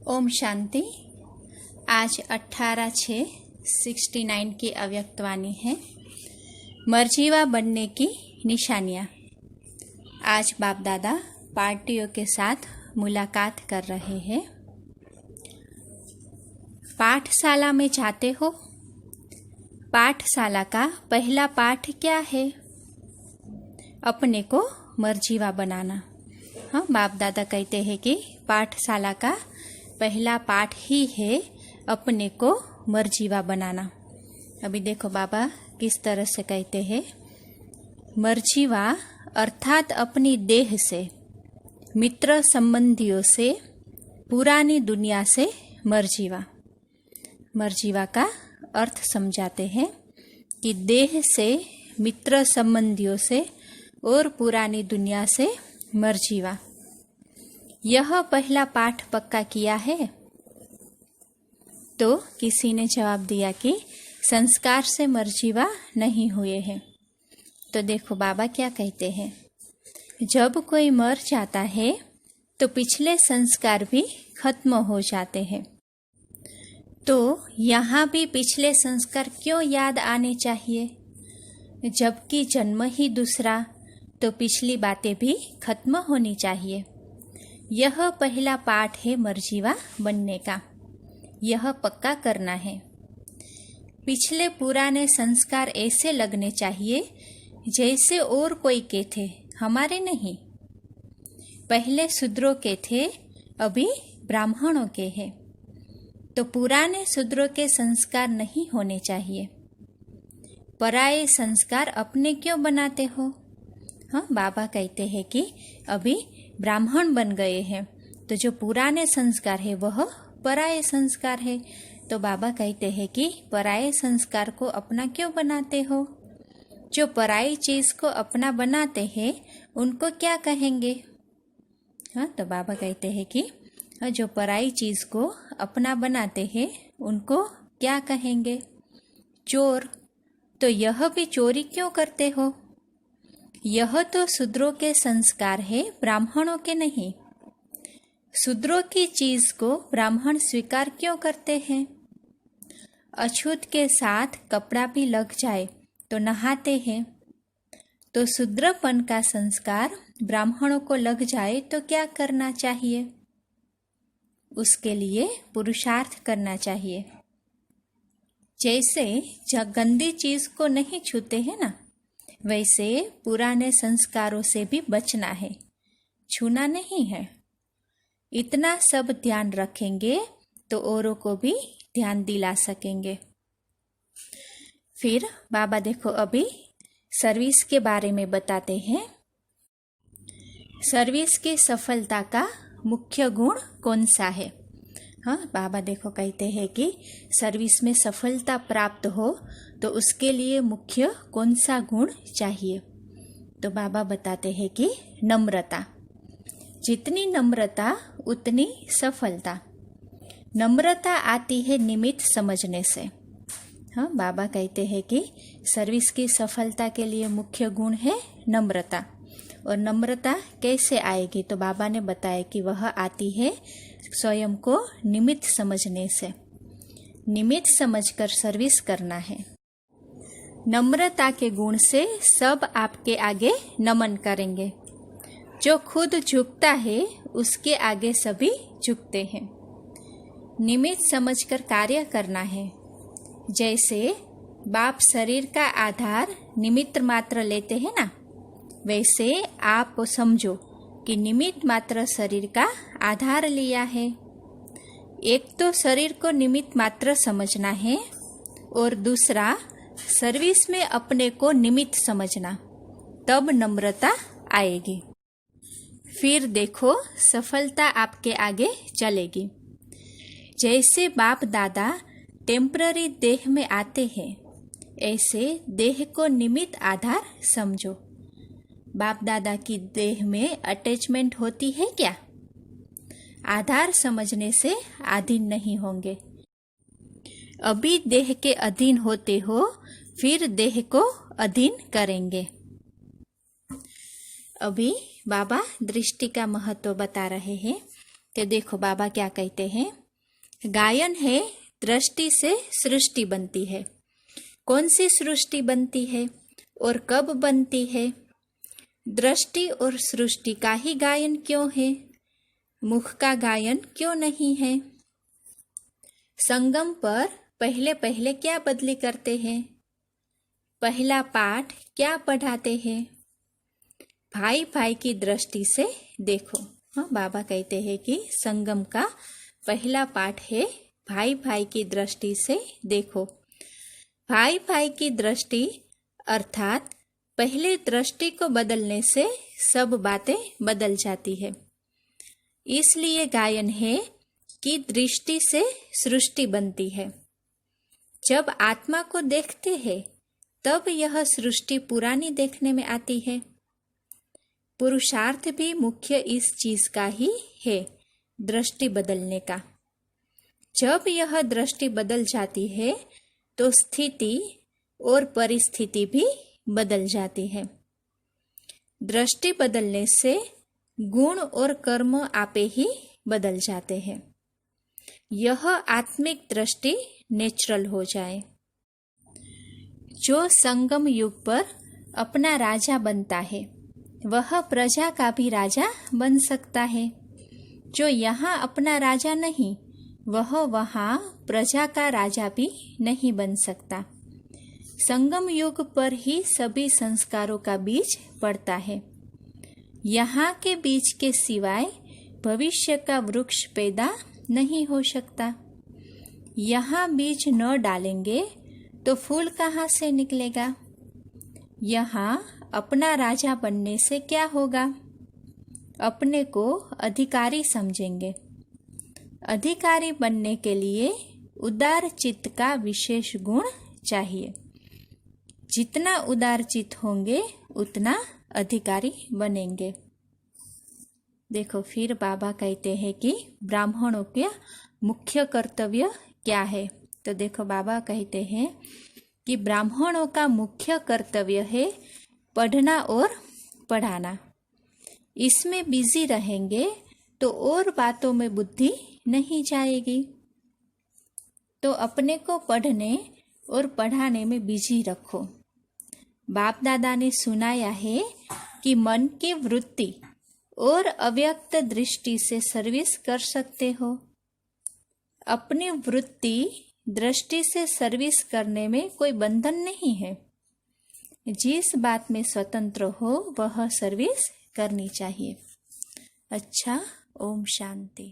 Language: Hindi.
ओम शांति। आज 18/6/69 की अव्यक्तवाणी है। मर्जीवा बनने की निशानियाँ। आज बाप दादा पार्टियों के साथ मुलाकात कर रहे हैं। पाठशाला में जाते हो? पाठशाला का पहला पाठ क्या है? अपने को मर्जीवा बनाना। हाँ, बाप दादा कहते हैं कि पाठशाला का पहला पाठ ही है अपने को मर्जीवा बनाना। अभी देखो बाबा किस तरह से कहते हैं। मर्जीवा अर्थात अपनी देह से, मित्र संबंधियों से, पुरानी दुनिया से मर्जीवा। मर्जीवा का अर्थ समझाते हैं कि देह से, मित्र संबंधियों से और पुरानी दुनिया से मर्जीवा। यह पहला पाठ पक्का किया है? तो किसी ने जवाब दिया कि संस्कार से मर्जीवा नहीं हुए हैं। तो देखो बाबा क्या कहते हैं। जब कोई मर जाता है तो पिछले संस्कार भी खत्म हो जाते हैं। तो यहाँ भी पिछले संस्कार क्यों याद आने चाहिए? जबकि जन्म ही दूसरा, तो पिछली बातें भी खत्म होनी चाहिए। यह पहला पाठ है मर्जीवा बनने का। यह पक्का करना है। पिछले पुराने संस्कार ऐसे लगने चाहिए जैसे और कोई के थे, हमारे नहीं। पहले शूद्रों के थे, अभी ब्राह्मणों के हैं। तो पुराने शूद्रों के संस्कार नहीं होने चाहिए। पराये संस्कार अपने क्यों बनाते हो? हाँ, बाबा कहते हैं कि अभी ब्राह्मण बन गए हैं, तो जो पुराने संस्कार है वह पराये संस्कार है। तो बाबा कहते हैं कि पराये संस्कार को अपना क्यों बनाते हो? जो पराई चीज को अपना बनाते हैं उनको क्या कहेंगे? हाँ, तो बाबा कहते हैं कि जो पराई चीज को अपना बनाते हैं उनको क्या कहेंगे? चोर। तो यह भी चोरी क्यों करते हो? यह तो शूद्रों के संस्कार है, ब्राह्मणों के नहीं। शूद्रों की चीज को ब्राह्मण स्वीकार क्यों करते हैं? अछूत के साथ कपड़ा भी लग जाए तो नहाते हैं। तो शूद्रपन का संस्कार ब्राह्मणों को लग जाए तो क्या करना चाहिए? उसके लिए पुरुषार्थ करना चाहिए। जैसे गंदी चीज को नहीं छूते हैं ना, वैसे पुराने संस्कारों से भी बचना है, छूना नहीं है। इतना सब ध्यान रखेंगे तो औरों को भी ध्यान दिला सकेंगे। फिर बाबा देखो अभी सर्विस के बारे में बताते हैं। सर्विस की सफलता का मुख्य गुण कौन सा है? हाँ, बाबा देखो कहते हैं कि सर्विस में सफलता प्राप्त हो तो उसके लिए मुख्य कौन सा गुण चाहिए? तो बाबा बताते हैं कि नम्रता। जितनी नम्रता उतनी सफलता। नम्रता आती है निमित्त समझने से। हाँ, बाबा कहते हैं कि सर्विस की सफलता के लिए मुख्य गुण है नम्रता। और नम्रता कैसे आएगी? तो बाबा ने बताया कि वह आती है स्वयं को निमित्त समझने से। निमित्त समझकर सर्विस करना है। नम्रता के गुण से सब आपके आगे नमन करेंगे। जो खुद झुकता है उसके आगे सभी झुकते हैं। निमित्त समझकर कार्य करना है। जैसे बाप शरीर का आधार निमित्त मात्र लेते हैं ना, वैसे आप समझो कि निमित्त मात्र शरीर का आधार लिया है। एक तो शरीर को निमित्त मात्र समझना है और दूसरा सर्विस में अपने को निमित्त समझना, तब नम्रता आएगी। फिर देखो सफलता आपके आगे चलेगी। जैसे बाप दादा टेम्पररी देह में आते हैं, ऐसे देह को निमित्त आधार समझो। बाप दादा की देह में अटैचमेंट होती है क्या? आधार समझने से अधीन नहीं होंगे। अभी देह के अधीन होते हो, फिर देह को अधीन करेंगे। अभी बाबा दृष्टि का महत्व बता रहे हैं। तो देखो बाबा क्या कहते हैं, गायन है दृष्टि से सृष्टि बनती है। कौन सी सृष्टि बनती है और कब बनती है? दृष्टि और सृष्टि का ही गायन क्यों है, मुख का गायन क्यों नहीं है? संगम पर पहले पहले क्या बदली करते हैं? पहला पाठ क्या पढ़ाते हैं? भाई भाई की दृष्टि से देखो। हाँ, बाबा कहते हैं कि संगम का पहला पाठ है भाई भाई की दृष्टि से देखो। भाई भाई की दृष्टि अर्थात पहले दृष्टि को बदलने से सब बातें बदल जाती है। इसलिए गायन है कि दृष्टि से सृष्टि बनती है। जब आत्मा को देखते हैं तब यह सृष्टि पुरानी देखने में आती है। पुरुषार्थ भी मुख्य इस चीज का ही है, दृष्टि बदलने का। जब यह दृष्टि बदल जाती है तो स्थिति और परिस्थिति भी बदल जाती है। दृष्टि बदलने से गुण और कर्म आपे ही बदल जाते हैं। यह आत्मिक दृष्टि नेचुरल हो जाए। जो संगम युग पर अपना राजा बनता है वह प्रजा का भी राजा बन सकता है। जो यहाँ अपना राजा नहीं वह वहाँ प्रजा का राजा भी नहीं बन सकता। संगम युग पर ही सभी संस्कारों का बीज पड़ता है। यहाँ के बीज के सिवाय भविष्य का वृक्ष पैदा नहीं हो सकता। यहाँ बीज न डालेंगे तो फूल कहाँ से निकलेगा? यहाँ अपना राजा बनने से क्या होगा? अपने को अधिकारी समझेंगे। अधिकारी बनने के लिए उदार चित्त का विशेष गुण चाहिए। जितना उदार चित्त होंगे उतना अधिकारी बनेंगे। देखो फिर बाबा कहते हैं कि ब्राह्मणों के मुख्य कर्तव्य क्या है। तो देखो बाबा कहते हैं कि ब्राह्मणों का मुख्य कर्तव्य है पढ़ना और पढ़ाना। इसमें बिजी रहेंगे तो और बातों में बुद्धि नहीं जाएगी। तो अपने को पढ़ने और पढ़ाने में बिजी रखो। बाप दादा ने सुनाया है कि मन की वृत्ति और अव्यक्त दृष्टि से सर्विस कर सकते हो। अपनी वृत्ति दृष्टि से सर्विस करने में कोई बंधन नहीं है। जिस बात में स्वतंत्र हो वह सर्विस करनी चाहिए। अच्छा, ओम शांति।